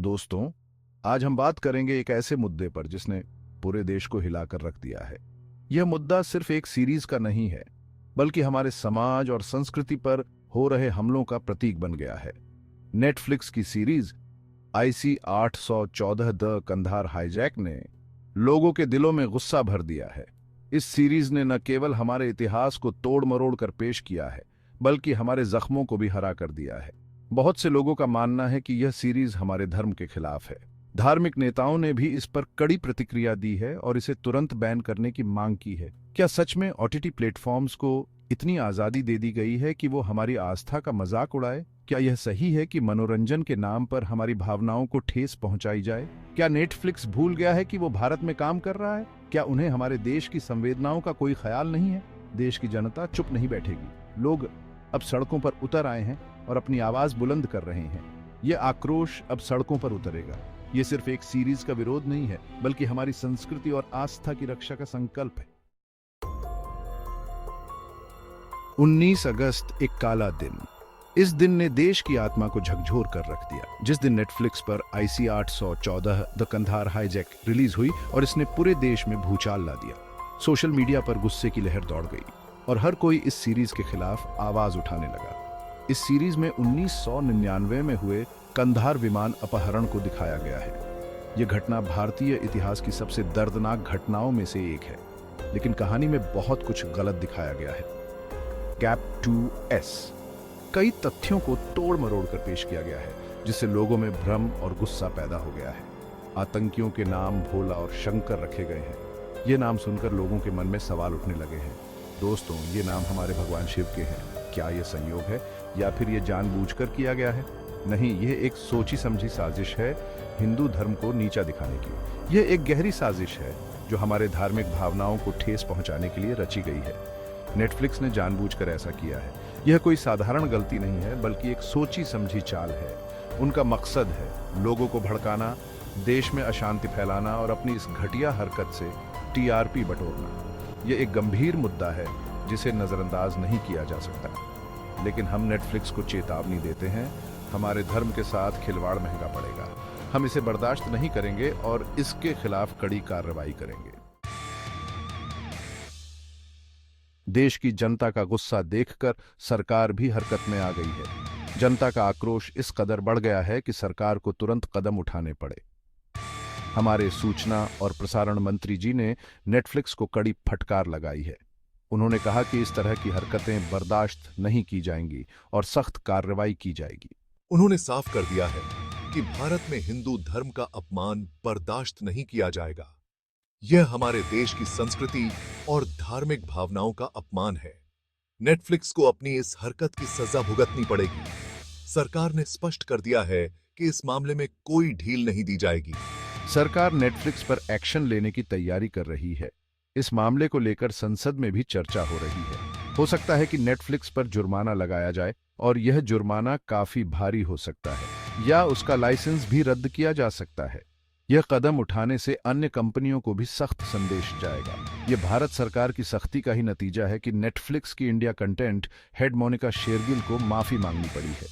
दोस्तों, आज हम बात करेंगे एक ऐसे मुद्दे पर जिसने पूरे देश को हिलाकर रख दिया है। यह मुद्दा सिर्फ एक सीरीज का नहीं है, बल्कि हमारे समाज और संस्कृति पर हो रहे हमलों का प्रतीक बन गया है। नेटफ्लिक्स की series IC 814 the Kandahar hijack ने लोगों के दिलों में गुस्सा भर दिया है। इस सीरीज ने न केवल हमारे इतिहास को तोड़ मरोड़ कर पेश किया है, बल्कि हमारे जख्मों को भी हरा कर दिया है। बहुत से लोगों का मानना है कि यह सीरीज हमारे धर्म के खिलाफ है। धार्मिक नेताओं ने भी इस पर कड़ी प्रतिक्रिया दी है और इसे तुरंत बैन करने की मांग की है। क्या सच में OTT प्लेटफॉर्म्स को इतनी आजादी दे दी गई है कि वो हमारी आस्था का मजाक उड़ाए? क्या यह सही है कि मनोरंजन के नाम पर हमारी भावनाओं को ठेस पहुंचाई जाए? क्या नेटफ्लिक्स भूल गया है कि वो भारत में काम कर रहा है? क्या उन्हें हमारे देश की संवेदनाओं का कोई ख्याल नहीं है? देश की जनता चुप नहीं बैठेगी। लोग अब सड़कों पर उतर आए हैं और अपनी आवाज बुलंद कर रहे हैं। यह आक्रोश अब सड़कों पर उतरेगा। यह सिर्फ एक सीरीज का विरोध नहीं है, बल्कि हमारी संस्कृति और आस्था की रक्षा का संकल्प है। 19 अगस्त एक काला दिन। इस दिन ने देश की आत्मा को झकझोर कर रख दिया। जिस दिन नेटफ्लिक्स पर IC 814 the Kandahar hijack release हुई और इसने पूरे देश में भूचाल ला दिया। सोशल मीडिया पर गुस्से की लहर दौड़ गई और हर कोई इस सीरीज के खिलाफ आवाज उठाने लगा। इस सीरीज में 1999 में हुए कंधार विमान अपहरण को दिखाया गया है। यह घटना भारतीय इतिहास की सबसे दर्दनाक घटनाओं में से एक है, लेकिन कहानी में बहुत कुछ गलत दिखाया गया है। कैप 2S कई तथ्यों को तोड़ मरोड़ कर पेश किया गया है, जिससे लोगों में भ्रम और गुस्सा पैदा हो गया है। आतंकियों के नाम भोला और शंकर रखे गए हैं। ये नाम सुनकर लोगों के मन में सवाल उठने लगे हैं। दोस्तों, ये नाम हमारे भगवान शिव के हैं। क्या यह संयोग है या फिर यह जानबूझकर किया गया है? नहीं, यह एक सोची समझी साजिश है हिंदू धर्म को नीचा दिखाने की। यह एक गहरी साजिश है जो हमारे धार्मिक भावनाओं को ठेस पहुंचाने के लिए रची गई है। नेटफ्लिक्स ने जानबूझकर ऐसा किया है। यह कोई साधारण गलती नहीं है, बल्कि एक सोची समझी चाल है। उनका मकसद है लोगों को भड़काना, देश में अशांति फैलाना और अपनी इस घटिया हरकत से TRP बटोरना। यह एक गंभीर मुद्दा है जिसे नजरअंदाज नहीं किया जा सकता। लेकिन हम नेटफ्लिक्स को चेतावनी देते हैं, हमारे धर्म के साथ खिलवाड़ महंगा पड़ेगा। हम इसे बर्दाश्त नहीं करेंगे और इसके खिलाफ कड़ी कार्रवाई करेंगे। देश की जनता का गुस्सा देखकर सरकार भी हरकत में आ गई है। जनता का आक्रोश इस कदर बढ़ गया है कि सरकार को तुरंत कदम उठाने पड़े। हमारे सूचना और प्रसारण मंत्री जी ने नेटफ्लिक्स को कड़ी फटकार लगाई है। उन्होंने कहा कि इस तरह की हरकतें बर्दाश्त नहीं की जाएंगी और सख्त कार्रवाई की जाएगी। उन्होंने साफ कर दिया है कि भारत में हिंदू धर्म का अपमान बर्दाश्त नहीं किया जाएगा। यह हमारे देश की संस्कृति और धार्मिक भावनाओं का अपमान है। नेटफ्लिक्स को अपनी इस हरकत की सजा भुगतनी पड़ेगी। सरकार ने स्पष्ट कर दिया है कि इस मामले में कोई ढील नहीं दी जाएगी। सरकार नेटफ्लिक्स पर एक्शन लेने की तैयारी कर रही है। इस मामले को लेकर संसद में भी चर्चा हो रही है। हो सकता है कि नेटफ्लिक्स पर जुर्माना लगाया जाए और यह जुर्माना काफी भारी हो सकता है, या उसका लाइसेंस भी रद्द किया जा सकता है। यह कदम उठाने से अन्य कंपनियों को भी सख्त संदेश जाएगा। यह भारत सरकार की सख्ती का ही नतीजा है कि नेटफ्लिक्स की India content head Monika Shergill को माफी मांगनी पड़ी है।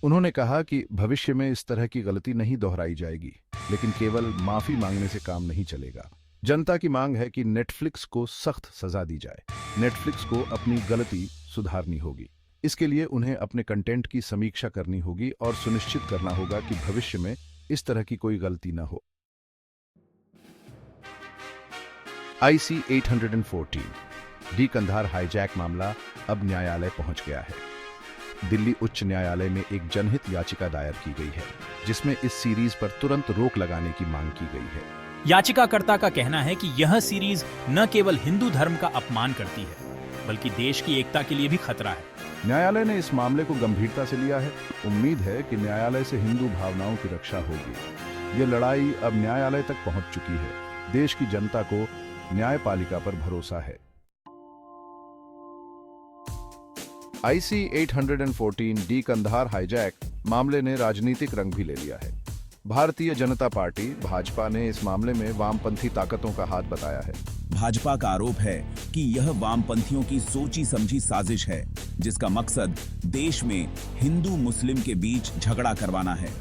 उन्होंने कहा कि भविष्य में इस तरह की गलती नहीं दोहराई जाएगी, लेकिन केवल माफी मांगने से काम नहीं चलेगा। जनता की मांग है कि नेटफ्लिक्स को सख्त सजा दी जाए। नेटफ्लिक्स को अपनी गलती सुधारनी होगी। इसके लिए उन्हें अपने कंटेंट की समीक्षा करनी होगी और सुनिश्चित करना होगा कि भविष्य में इस तरह की कोई गलती न हो। IC 814 डी कंधार हाईजैक मामला अब न्यायालय पहुंच गया है। दिल्ली उच्च न्यायालय में एक जनहित याचिका दायर की गई है, जिसमें इस सीरीज पर तुरंत रोक लगाने की मांग की गई है। याचिकाकर्ता का कहना है कि यह सीरीज न केवल हिंदू धर्म का अपमान करती है, बल्कि देश की एकता के लिए भी खतरा है। न्यायालय ने इस मामले को गंभीरता से लिया है। उम्मीद है कि न्यायालय से हिंदू भावनाओं की रक्षा होगी। ये लड़ाई अब न्यायालय तक पहुंच चुकी है। देश की जनता को न्यायपालिका पर भरोसा है। IC 814 डी कंधार हाईजैक मामले ने राजनीतिक रंग भी ले लिया है। भारतीय जनता पार्टी भाजपा ने इस मामले में वामपंथी ताकतों का हाथ बताया है। भाजपा का आरोप है कि यह वामपंथियों की सोची समझी साजिश है, जिसका मकसद देश में हिंदू मुस्लिम के बीच झगड़ा करवाना है।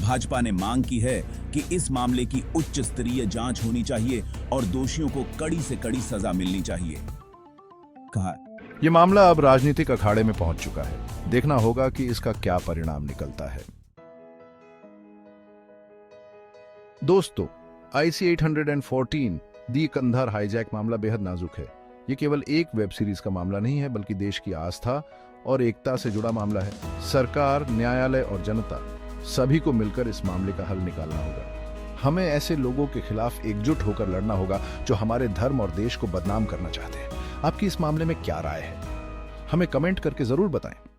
भाजपा ने मांग की है कि इस मामले की उच्च स्तरीय जांच होनी चाहिए और दोषियों को कड़ी से कड़ी सजा मिलनी चाहिए। कहा ये मामला अब राजनीतिक अखाड़े में पहुंच चुका है। देखना होगा कि इसका क्या परिणाम निकलता है। दोस्तों, IC 814 दी कंधार हाईजैक मामला बेहद नाजुक है। ये केवल एक वेब सीरीज का मामला नहीं है, बल्कि देश की आस्था और एकता से जुड़ा मामला है। सरकार, न्यायालय और जनता सभी को मिलकर इस मामले का हल निकालना होगा। हमें ऐसे लोगों के खिलाफ एकजुट होकर लड़ना होगा जो हमारे धर्म और देश को बदनाम करना चाहते हैं। आपकी इस मामले में क्या राय है? हमें कमेंट करके जरूर बताएं।